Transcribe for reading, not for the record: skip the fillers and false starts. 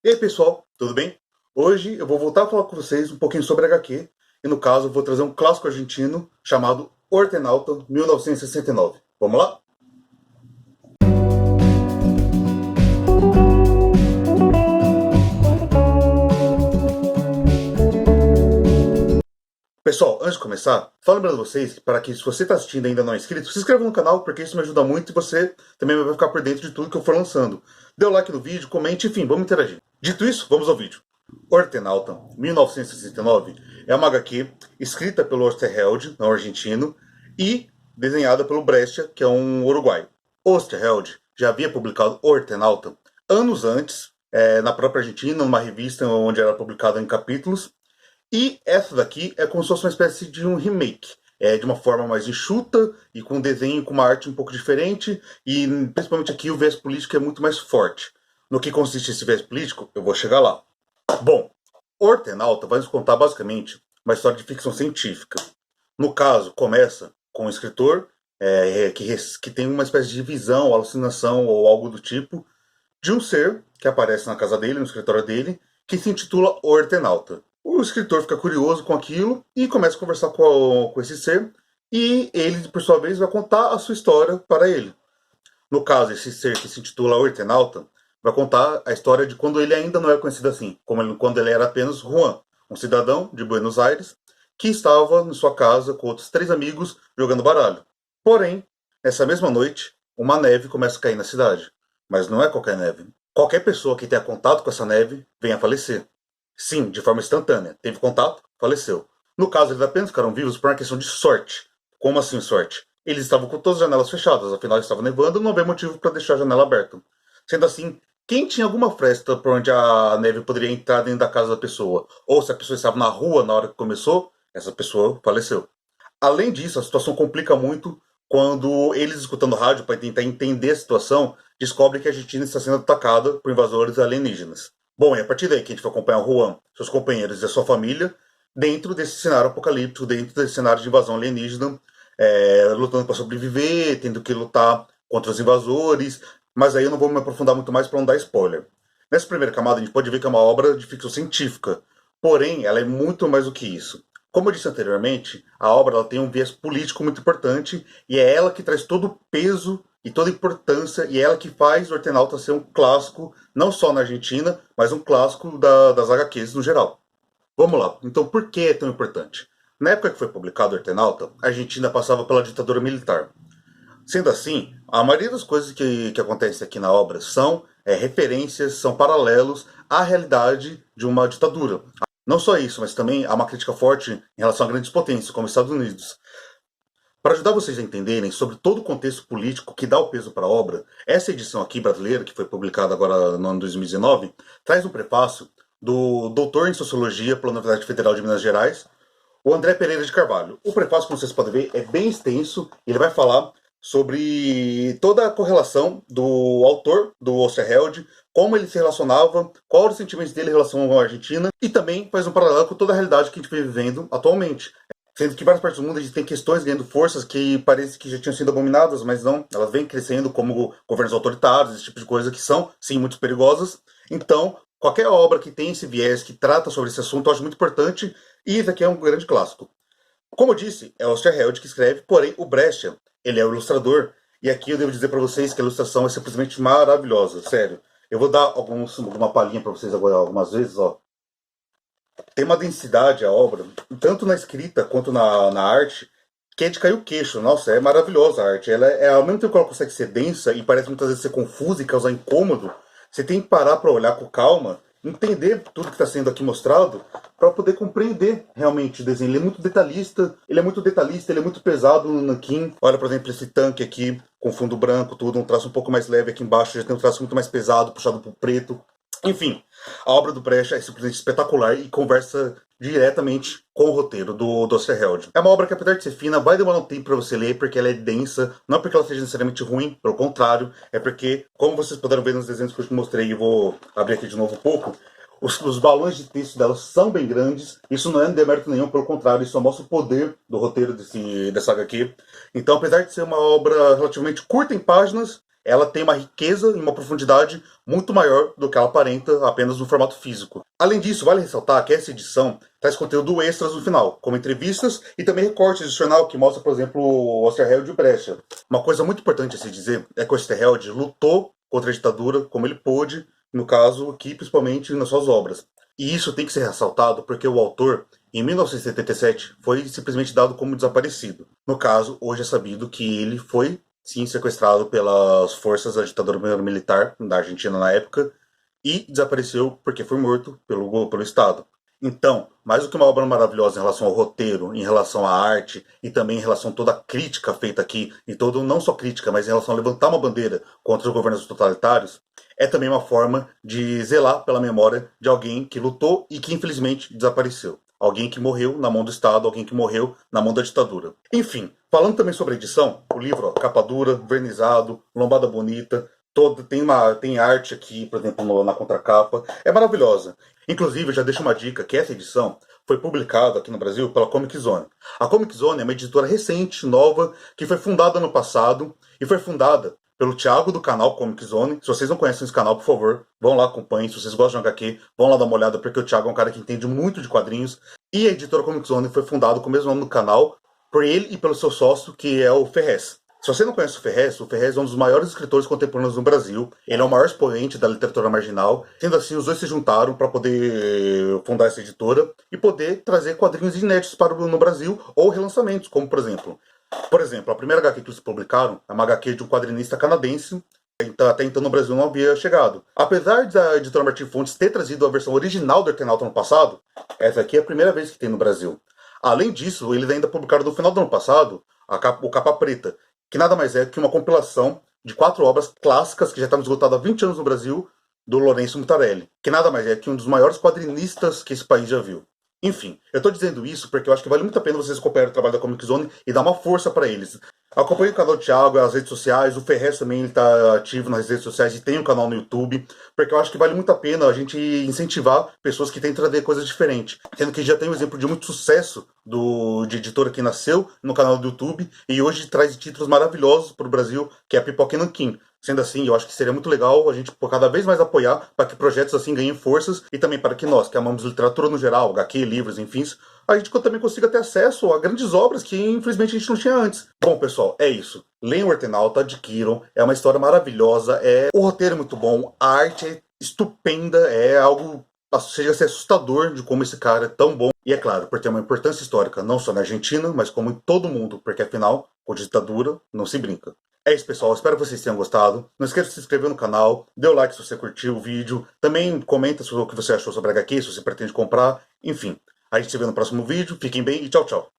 E aí pessoal, tudo bem? Hoje eu vou voltar a falar com vocês um pouquinho sobre HQ, e no caso eu vou trazer um clássico argentino chamado Ortenauta 1969. Vamos lá? Pessoal, antes de começar, só lembrando vocês para que se você está assistindo e ainda não é inscrito, se inscreva no canal porque isso me ajuda muito e você também vai ficar por dentro de tudo que eu for lançando. Dê o like no vídeo, comente, enfim, vamos interagir. Dito isso, vamos ao vídeo. Ortenauta, 1969, é uma HQ escrita pelo Osterheld, não argentino, e desenhada pelo Brescia, que é um uruguaio. Osterheld já havia publicado Ortenauta anos antes, na própria Argentina, numa revista onde era publicada em capítulos, e essa daqui é como se fosse uma espécie de um remake. De uma forma mais enxuta e com um desenho, com uma arte um pouco diferente, e principalmente aqui o viés político é muito mais forte. No que consiste esse viés político, eu vou chegar lá. Bom, Ortenauta vai nos contar basicamente uma história de ficção científica. No caso, começa com um escritor que tem uma espécie de visão, alucinação ou algo do tipo, de um ser que aparece na casa dele, no escritório dele, que se intitula Ortenauta. O escritor fica curioso com aquilo e começa a conversar com esse ser, e ele, por sua vez, vai contar a sua história para ele. No caso, esse ser que se intitula Ortenauta vai contar a história de quando ele ainda não é conhecido assim, quando ele era apenas Juan, um cidadão de Buenos Aires, que estava em sua casa com outros 3 amigos jogando baralho. Porém, nessa mesma noite, uma neve começa a cair na cidade. Mas não é qualquer neve. Qualquer pessoa que tenha contato com essa neve vem a falecer. Sim, de forma instantânea. Teve contato, faleceu. No caso, eles apenas ficaram vivos por uma questão de sorte. Como assim sorte? Eles estavam com todas as janelas fechadas, afinal estava nevando, não havia motivo para deixar a janela aberta. Sendo assim, quem tinha alguma fresta por onde a neve poderia entrar dentro da casa da pessoa, ou se a pessoa estava na rua na hora que começou, essa pessoa faleceu. Além disso, a situação complica muito quando eles, escutando rádio para tentar entender a situação, descobrem que a Argentina está sendo atacada por invasores alienígenas. Bom, e a partir daí que a gente vai acompanhar o Juan, seus companheiros e a sua família, dentro desse cenário apocalíptico, dentro desse cenário de invasão alienígena, lutando para sobreviver, tendo que lutar contra os invasores, mas aí eu não vou me aprofundar muito mais para não dar spoiler. Nessa primeira camada a gente pode ver que é uma obra de ficção científica, porém ela é muito mais do que isso. Como eu disse anteriormente, a obra ela tem um viés político muito importante, e é ela que traz todo o peso e toda a importância, e é ela que faz o Ortenauta ser um clássico, não só na Argentina, mas um clássico das HQs no geral. Vamos lá, então por que é tão importante? Na época que foi publicado o Ortenauta, a Argentina passava pela ditadura militar. Sendo assim, a maioria das coisas que acontecem aqui na obra são referências, são paralelos à realidade de uma ditadura. Não só isso, mas também há uma crítica forte em relação a grandes potências, como os Estados Unidos. Para ajudar vocês a entenderem sobre todo o contexto político que dá o peso para a obra, essa edição aqui brasileira, que foi publicada agora no ano 2019, traz um prefácio do doutor em Sociologia pela Universidade Federal de Minas Gerais, o André Pereira de Carvalho. O prefácio, como vocês podem ver, é bem extenso, e ele vai falar sobre toda a correlação do autor, do Osterheld, como ele se relacionava, qual os sentimentos dele em relação à Argentina, e também faz um paralelo com toda a realidade que a gente vem vivendo atualmente. Sendo que em várias partes do mundo a gente tem questões ganhando forças que parece que já tinham sido abominadas, mas não, elas vêm crescendo como governos autoritários, esse tipo de coisa que são, sim, muito perigosas. Então, qualquer obra que tem esse viés, que trata sobre esse assunto, eu acho muito importante, e isso aqui é um grande clássico. Como eu disse, é o Osterheld que escreve, porém o Brescia, ele é o ilustrador, e aqui eu devo dizer para vocês que a ilustração é simplesmente maravilhosa, sério. Eu vou dar uma palhinha para vocês agora algumas vezes, ó. Tem uma densidade a obra, tanto na escrita quanto na arte, que é de cair o queixo. Nossa, é maravilhosa a arte. Ela ao mesmo tempo que ela consegue ser densa e parece muitas vezes ser confusa e causar incômodo, você tem que parar para olhar com calma, entender tudo que está sendo aqui mostrado, para poder compreender realmente o desenho. Ele é muito detalhista, ele é muito pesado no nanquim. Olha, por exemplo, esse tanque aqui, com fundo branco, tudo, um traço um pouco mais leve aqui embaixo, já tem um traço muito mais pesado, puxado para o preto. Enfim, a obra do Brecht é simplesmente espetacular e conversa diretamente com o roteiro do Osterheld. É uma obra que, apesar de ser fina, vai demorar um tempo para você ler, porque ela é densa, não é porque ela seja necessariamente ruim, pelo contrário, é porque, como vocês puderam ver nos desenhos que eu te mostrei, e vou abrir aqui de novo um pouco, os balões de texto dela são bem grandes. Isso não é um demérito nenhum, pelo contrário, isso só mostra o poder do roteiro dessa HQ. Então, apesar de ser uma obra relativamente curta em páginas, ela tem uma riqueza e uma profundidade muito maior do que ela aparenta apenas no formato físico. Além disso, vale ressaltar que essa edição traz conteúdo extras no final, como entrevistas e também recortes de jornal que mostra, por exemplo, o Osterheld e Brecha. Uma coisa muito importante a se dizer é que o Osterheld lutou contra a ditadura como ele pôde, no caso aqui, principalmente nas suas obras. E isso tem que ser ressaltado porque o autor, em 1977, foi simplesmente dado como desaparecido. No caso, hoje é sabido que ele foi, sim, sequestrado pelas forças da ditadura militar da Argentina na época e desapareceu porque foi morto pelo Estado. Então, mais do que uma obra maravilhosa em relação ao roteiro, em relação à arte e também em relação a toda a crítica feita aqui, e todo, não só crítica, mas em relação a levantar uma bandeira contra os governos totalitários, é também uma forma de zelar pela memória de alguém que lutou e que infelizmente desapareceu. Alguém que morreu na mão do Estado, alguém que morreu na mão da ditadura. Enfim, falando também sobre a edição, o livro, ó, capa dura, vernizado, lombada bonita, tem arte aqui, por exemplo, na contracapa. É maravilhosa. Inclusive, eu já deixo uma dica que essa edição foi publicada aqui no Brasil pela Comic Zone. A Comic Zone é uma editora recente, nova, que foi fundada no passado e foi fundada pelo Thiago do canal Comic Zone. Se vocês não conhecem esse canal, por favor, vão lá, acompanhem. Se vocês gostam de HQ, vão lá dar uma olhada, porque o Thiago é um cara que entende muito de quadrinhos. E a editora Comic Zone foi fundada com o mesmo nome do canal, por ele e pelo seu sócio, que é o Ferrez. Se você não conhece o Ferrez é um dos maiores escritores contemporâneos no Brasil. Ele é o maior expoente da literatura marginal. Sendo assim, os dois se juntaram para poder fundar essa editora e poder trazer quadrinhos inéditos no Brasil ou relançamentos, como por exemplo, a primeira HQ que eles publicaram é uma HQ de um quadrinista canadense. Até então no Brasil não havia chegado. Apesar da editora Martin Fontes ter trazido a versão original do Eternauta no passado, essa aqui é a primeira vez que tem no Brasil. Além disso, eles ainda publicaram no final do ano passado o Capa Preta, que nada mais é que uma compilação de 4 obras clássicas que já estavam esgotadas há 20 anos no Brasil, do Lourenço Mutarelli, que nada mais é que um dos maiores quadrinistas que esse país já viu. Enfim, eu tô dizendo isso porque eu acho que vale muito a pena vocês acompanharem o trabalho da Comic Zone e dar uma força para eles. Acompanhe o canal do Thiago, as redes sociais, o Ferrez também está ativo nas redes sociais e tem um canal no YouTube, porque eu acho que vale muito a pena a gente incentivar pessoas que tentam trazer coisas diferentes. Sendo que já tem um exemplo de muito sucesso de editora que nasceu no canal do YouTube e hoje traz títulos maravilhosos para o Brasil, que é a Pipoca e Nanquim. Sendo assim, eu acho que seria muito legal a gente cada vez mais apoiar para que projetos assim ganhem forças e também para que nós, que amamos literatura no geral, HQ, livros, enfim, a gente também consiga ter acesso a grandes obras que infelizmente a gente não tinha antes. Bom, pessoal, é isso. Leiam o Eternauta, adquiram. É uma história maravilhosa. O roteiro é muito bom, a arte é estupenda, é algo chega a ser assustador de como esse cara é tão bom. E é claro, por ter uma importância histórica não só na Argentina, mas como em todo mundo, porque afinal, com ditadura não se brinca. É isso, pessoal. Espero que vocês tenham gostado. Não esqueça de se inscrever no canal, dê o like se você curtiu o vídeo. Também comenta sobre o que você achou sobre a HQ, se você pretende comprar. Enfim, a gente se vê no próximo vídeo. Fiquem bem e tchau, tchau.